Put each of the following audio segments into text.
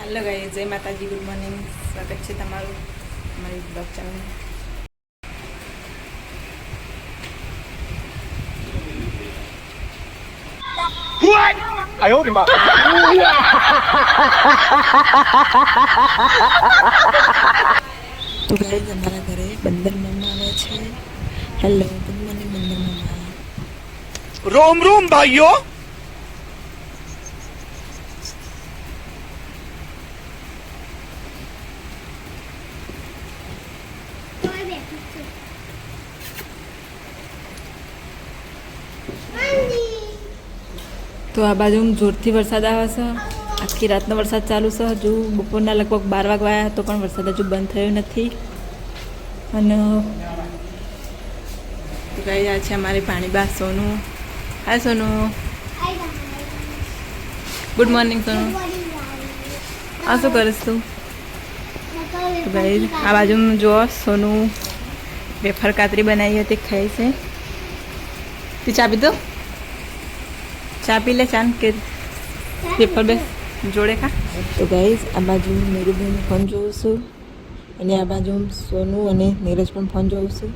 Hello guys, જય માતાજી, good morning. સ્વાગત છે તમારું અમારી બ્લોગ ચેનલ. આયો રે બા. તો ગાઈઝ, અમારા ઘરે બંદર મામા આવે છે. હેલો, ગુડ મોર્નિંગ બંદર મામા. રોમ રોમ ભાઈઓ. તો આ બાજુ જોરથી વરસાદ આવે છે. આખી રાતનો વરસાદ ચાલુ છે. હજુ બપોરના લગભગ 12 વાગવા આવ્યા તો પણ વરસાદ હજુ બંધ થયો નથી. અને ગઈ આ છે અમારી પાણીબા સોનું. હાય સોનું. ગુડ મોર્નિંગ સોનું. આ શું કરીશ તું? ગઈ આ બાજુ જો સોનું વેફર કાતરી બનાવી હતી, ખાઈ છે. તું ચા પીધો? ચા પી લે. ચાન કે પેપર બે જોડે ખા. તો ગાઈઝ, આ બાજુ નીરુબેન ફોન જોઉં છું અને આ બાજુ સોનું અને નીરજ પણ ફોન જોઉં છું.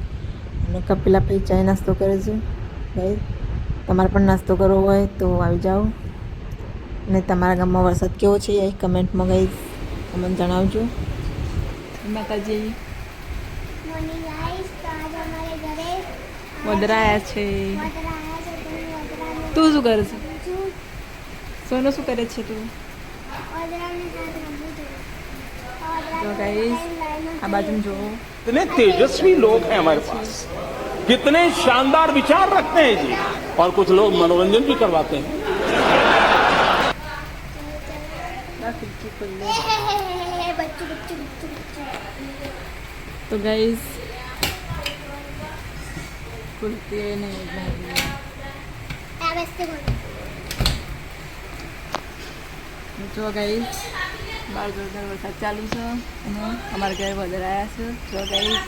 અને કપિલા ભાઈ ચાય નાસ્તો કરે છે. ગાઈઝ, તમારે પણ નાસ્તો કરવો હોય તો આવી જાઓ. અને તમારા ગામમાં વરસાદ કેવો છે એ કમેન્ટમાં ગાઈઝ અમને જણાવજો. માતાજી વદરાયા છે. તું શું કરે છે? સોનું શું કરે છે તું? तो गाइस, આ બાજુ જો कितने तेजस्वी लोग हैं हमारे पास, कितने शानदार विचार रखते हैं जी. और कुछ लोग मनोरंजन भी करवाते हैं. तो गाइस खुलती है नहीं. જો ગાઈસ, બહાર જોરદાર વરસાદ ચાલુ છે અને અમારા ઘરે વધારે આવ્યા છે. જો ગાઈસ,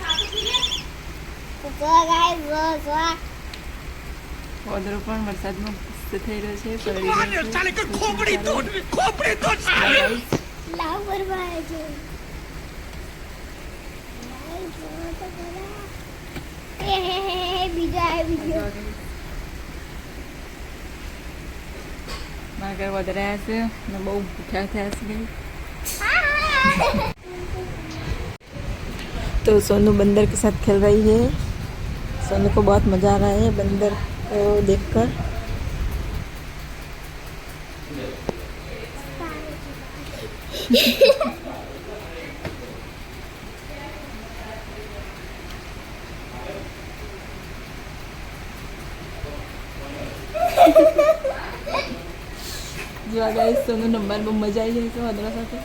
વધારો પણ વરસાદમાં થઈ રહ્યો છે. પડી રહ્યો છે. મારા ઘર વધારે આવ્યા છે અને બહુ ભૂખ્યા થયા છે. तो सोनू बंदर के साथ खेल रही है. सोनू को बहुत मज़ा आ रहा है बंदर को देखकर. जो गाइस, सोनू नंबर में मजा आई है तो अदरा साथे.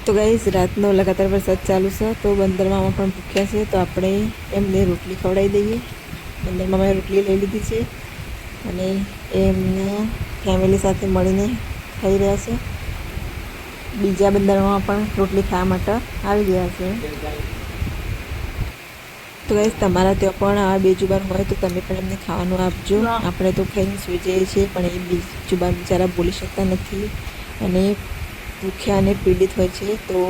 તો ગાઈસ, રાતનો લગાતાર વરસાદ ચાલુ છે તો બંદર મામા પણ ભૂખ્યા છે તો આપણે એમને રોટલી ખવડાવી દઈએ. બંદર મામાએ રોટલી લઈ લીધી છે અને એમના ફેમિલી સાથે મળીને ખાઈ રહ્યા છે. બીજા બંદર મામા પણ રોટલી ખાવા માટે આવી ગયા છે. તો ગાઈસ, તમારા ત્યાં પણ આવા બેજુબાર હોય તો તમે પણ એમને ખાવાનું આપજો. આપણે તો ખાઈને સૂઈ જઈએ છીએ પણ એ બેજુબાર બિચારા બોલી શકતા નથી અને ભૂખ્યા અને પીડિત હોય છે તો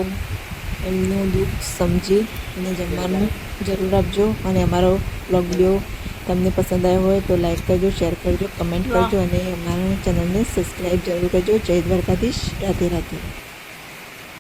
એમનું દુઃખ સમજી અને જમવાનું જરૂર આપજો. અને અમારો બ્લોગ વિડીયો તમને પસંદ આવ્યો હોય તો લાઈક કરજો, શેર કરજો, કમેન્ટ કરજો અને અમારા ચેનલને સબસ્ક્રાઈબ જરૂર કરજો. જય દ્વારકાધીશ. રાધે રાધે.